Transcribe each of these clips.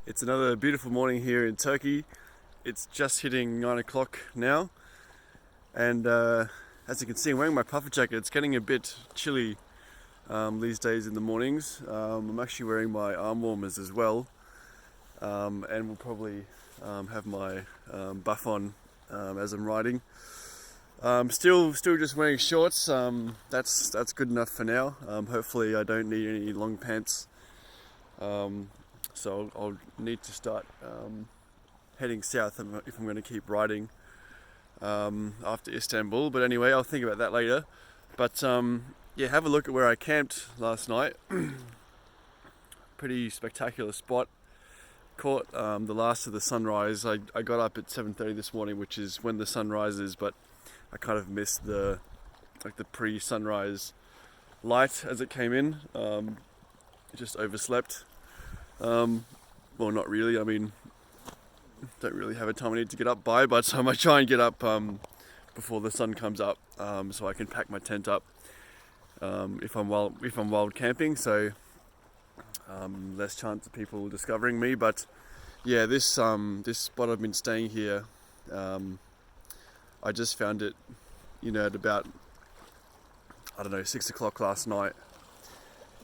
It's another beautiful morning here in Turkey. It's just hitting 9 o'clock now, and as you can see, I'm wearing my puffer jacket. It's getting a bit chilly these days in the mornings. I'm actually wearing my arm warmers as well, and will probably have my buff on as I'm riding. Still just wearing shorts. That's good enough for now. Hopefully, I don't need any long pants. So I'll need to start heading south if I'm going to keep riding after Istanbul. But anyway, I'll think about that later. But yeah, have a look at where I camped last night. Pretty spectacular spot. Caught the last of the sunrise. I got up at 7:30 this morning, which is when the sun rises, but I kind of missed the pre-sunrise light as it came in. Just overslept. Well, not really. I mean, don't really have a time I need to get up by, but I might try and get up before the sun comes up, so I can pack my tent up if I'm wild camping. So less chance of people discovering me. But yeah, this spot I've been staying here. I just found it, at about 6 o'clock last night,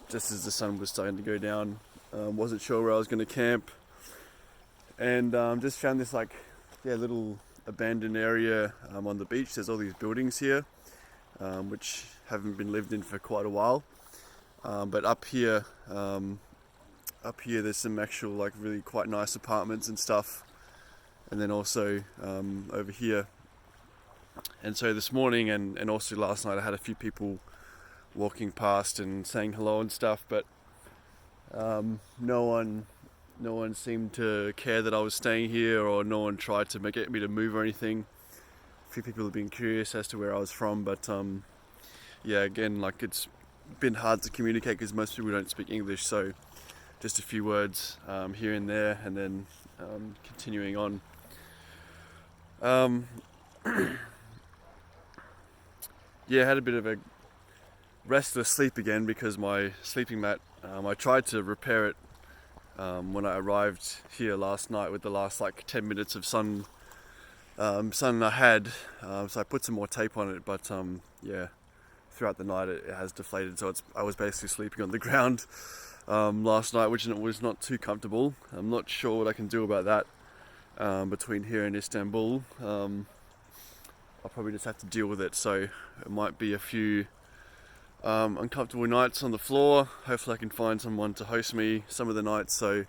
just as the sun was starting to go down. Wasn't sure where I was going to camp, and just found this little abandoned area on the beach. There's all these buildings here, which haven't been lived in for quite a while. But up here there's some actual really quite nice apartments and stuff, and then also over here. And so this morning and also last night, I had a few people walking past and saying hello and stuff, but no one seemed to care that I was staying here, or no one tried to get me to move or anything. A few people have been curious as to where I was from, but yeah, again, it's been hard to communicate because most people don't speak English, so just a few words here and there, and then continuing on. Yeah, I had a bit of a restless sleep again because my sleeping mat, I tried to repair it when I arrived here last night with the last 10 minutes of sun I had, so I put some more tape on it, but yeah, throughout the night it has deflated, so I was basically sleeping on the ground last night, which was not too comfortable. I'm not sure what I can do about that between here and Istanbul. I'll probably just have to deal with it, so it might be a few uncomfortable nights on the floor. Hopefully I can find someone to host me some of the nights, so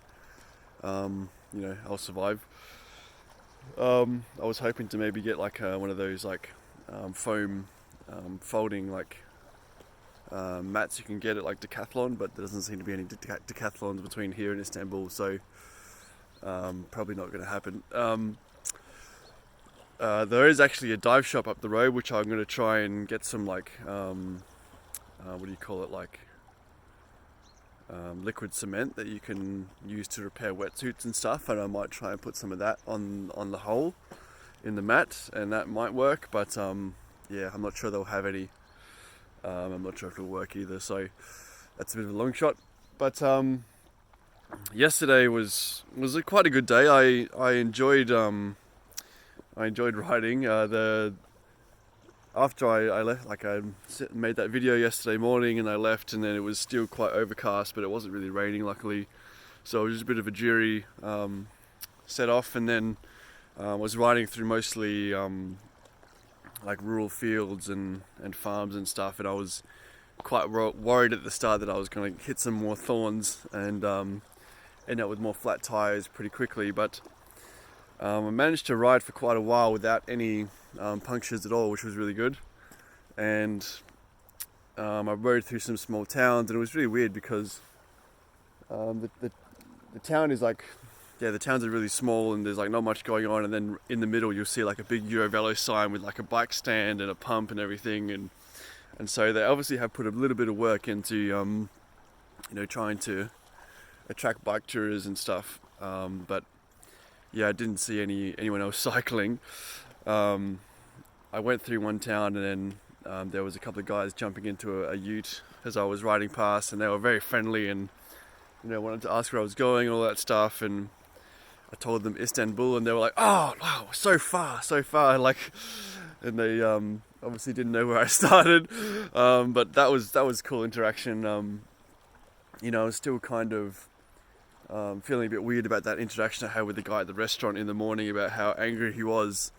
I'll survive. I was hoping to maybe get one of those foam folding mats you can get at Decathlon, but there doesn't seem to be any Decathlons between here and Istanbul, so probably not going to happen. There is actually a dive shop up the road, which I'm going to try and get some what do you call it, liquid cement that you can use to repair wetsuits and stuff, and I might try and put some of that on the hole in the mat, and that might work, but yeah, I'm not sure they'll have any. I'm not sure if it'll work either, so that's a bit of a long shot. But yesterday was quite a good day. I enjoyed riding. After I left, I made that video yesterday morning and I left, and then it was still quite overcast, but it wasn't really raining, luckily. So it was just a bit of a dreary set off, and then was riding through mostly rural fields and farms and stuff, and I was quite worried at the start that I was going to hit some more thorns and end up with more flat tires pretty quickly, but I managed to ride for quite a while without any punctures at all, which was really good. And I rode through some small towns, and it was really weird because the town is the towns are really small, and there's not much going on, and then in the middle you'll see a big Eurovelo sign with a bike stand and a pump and everything, and so they obviously have put a little bit of work into trying to attract bike tourists and stuff, but yeah, I didn't see anyone else cycling. I went through one town, and then there was a couple of guys jumping into a ute as I was riding past, and they were very friendly and wanted to ask where I was going and all that stuff. And I told them Istanbul, and they were like, "Oh wow, so far!" Like, and they obviously didn't know where I started, but that was cool interaction. I was still kind of feeling a bit weird about that interaction I had with the guy at the restaurant in the morning about how angry he was.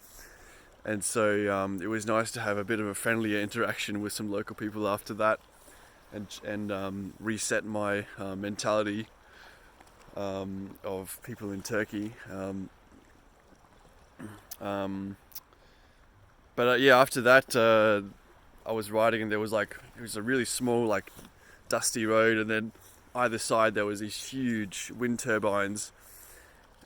And so it was nice to have a bit of a friendlier interaction with some local people after that, and reset my mentality of people in Turkey. But after that, I was riding, and it was a really small, like, dusty road, and then either side there was these huge wind turbines.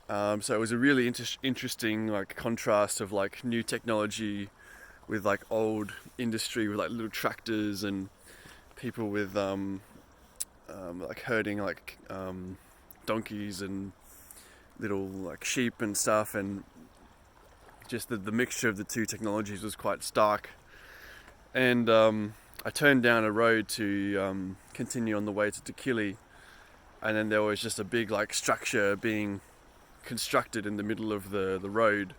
So it was a really interesting, like, contrast of, like, new technology with, like, old industry with, like, little tractors and people with like herding, like, donkeys and little, like, sheep and stuff, and just the mixture of the two technologies was quite stark. And I turned down a road to continue on the way to Dikili, and then there was just a big, like, structure being constructed in the middle of the road,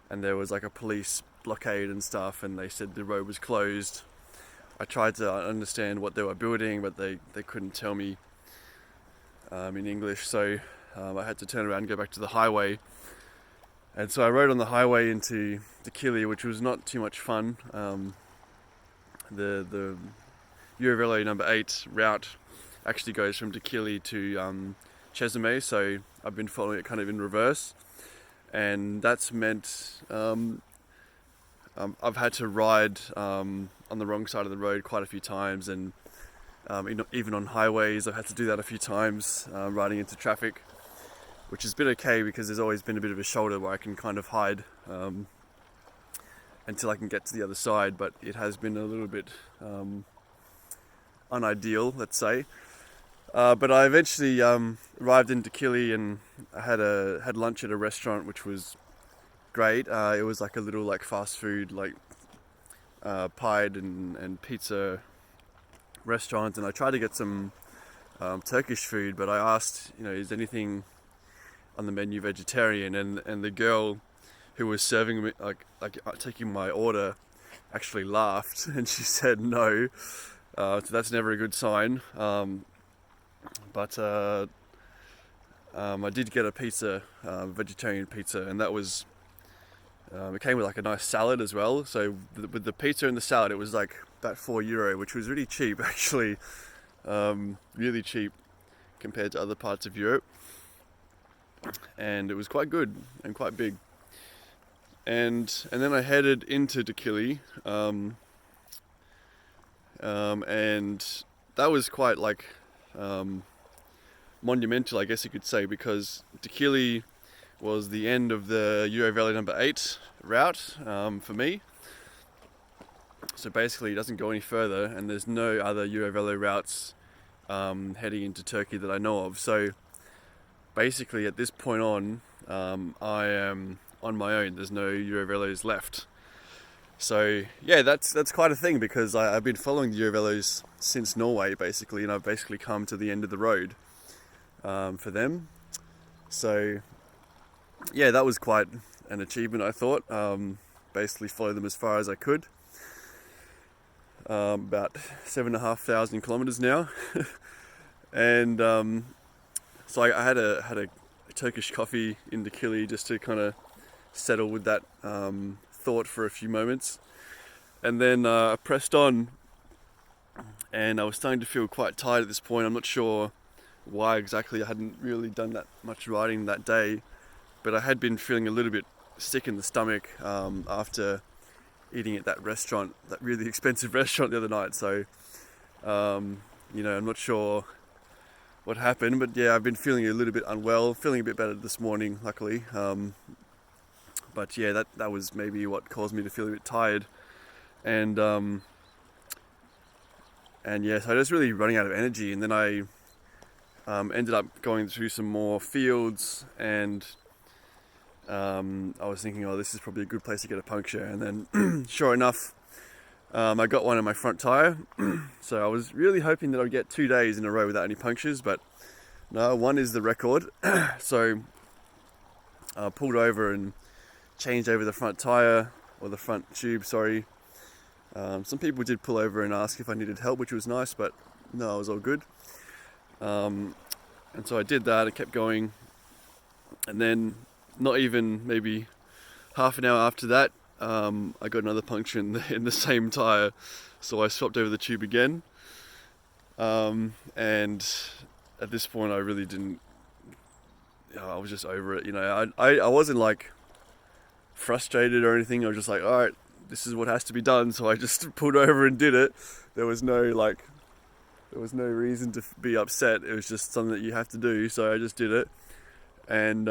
and there was, like, a police blockade and stuff, and they said the road was closed. I tried to understand what they were building, but they couldn't tell me in English, so I had to turn around and go back to the highway. And so I rode on the highway into Dikili, which was not too much fun. The Eurovelo number 8 route actually goes from Dikili to Çeşme, so I've been following it kind of in reverse, and that's meant I've had to ride on the wrong side of the road quite a few times, and even on highways I've had to do that a few times, riding into traffic, which has been okay because there's always been a bit of a shoulder where I can kind of hide until I can get to the other side, but it has been a little bit unideal, let's say. But I eventually arrived in Dikili, and I had lunch at a restaurant, which was great. It was like a little, like, fast food, like, pied and pizza restaurant, and I tried to get some Turkish food, but I asked, is anything on the menu vegetarian? And the girl who was serving me, like taking my order, actually laughed, and she said no. So that's never a good sign. But I did get a pizza, vegetarian pizza, and that was, it came with, like, a nice salad as well. So with the pizza and the salad, it was like about €4, which was really cheap, actually. Really cheap compared to other parts of Europe. And it was quite good and quite big. And then I headed into Dikili, and that was quite, like, monumental, I guess you could say, because Dikili was the end of the Eurovelo number 8 route for me. So basically it doesn't go any further, and there's no other Eurovelo routes heading into Turkey that I know of. So basically at this point on, I am on my own. There's no Eurovelos left. So yeah, that's quite a thing, because I've been following the Eurovelos since Norway, basically, and I've basically come to the end of the road for them. So yeah, that was quite an achievement, I thought. Basically followed them as far as I could. About 7,500 kilometers now. And so I had a Turkish coffee in Dikili just to kind of settle with that thought for a few moments, and then I pressed on, and I was starting to feel quite tired at this point. I'm not sure why exactly. I hadn't really done that much riding that day, but I had been feeling a little bit sick in the stomach after eating at that restaurant, that really expensive restaurant the other night. So I'm not sure what happened, but yeah, I've been feeling a little bit unwell, feeling a bit better this morning, luckily. But yeah, that was maybe what caused me to feel a bit tired. And yes, I was really running out of energy. And then I ended up going through some more fields, and I was thinking, oh, this is probably a good place to get a puncture. And then sure enough, I got one in my front tire. So I was really hoping that I'd get 2 days in a row without any punctures, but no, one is the record. So pulled over and changed over the front tire, or the front tube, sorry. Some people did pull over and ask if I needed help, which was nice, but no, it was all good. And so I did that, I kept going, and then not even maybe half an hour after that, I got another puncture in the same tire, so I swapped over the tube again. And at this point I really didn't, I was just over it, I wasn't like frustrated or anything. I was just like, alright, this is what has to be done, so I just pulled over and did it. There was no reason to be upset. It was just something that you have to do, so I just did it, and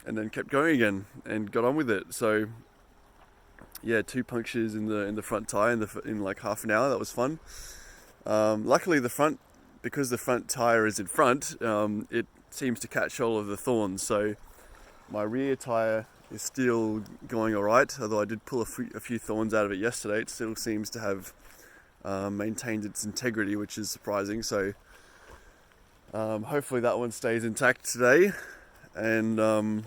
then kept going again and got on with it. So yeah, 2 punctures in the front tire in like half an hour. That was fun. Luckily because the front tire is in front, it seems to catch all of the thorns, so my rear tire is still going alright, although I did pull a few thorns out of it yesterday. It still seems to have maintained its integrity, which is surprising. So hopefully that one stays intact today. And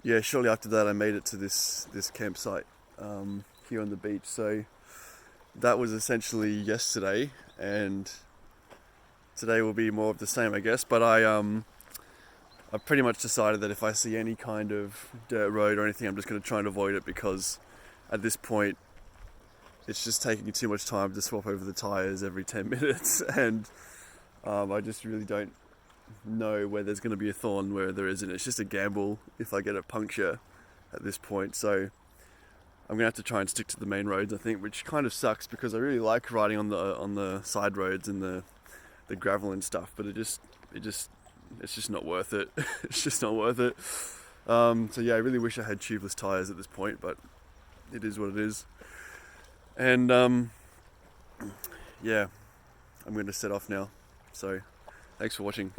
yeah, shortly after that I made it to this campsite here on the beach. So that was essentially yesterday, and today will be more of the same, I guess. But I've pretty much decided that if I see any kind of dirt road or anything, I'm just going to try and avoid it, because at this point it's just taking too much time to swap over the tires every 10 minutes, and I just really don't know where there's going to be a thorn, where there isn't. It's just a gamble if I get a puncture at this point. So I'm going to have to try and stick to the main roads, I think, which kind of sucks because I really like riding on the side roads and the gravel and stuff, but it's just not worth it. It's just not worth it. So yeah, I really wish I had tubeless tires at this point, but it is what it is. And yeah, I'm going to set off now. So thanks for watching.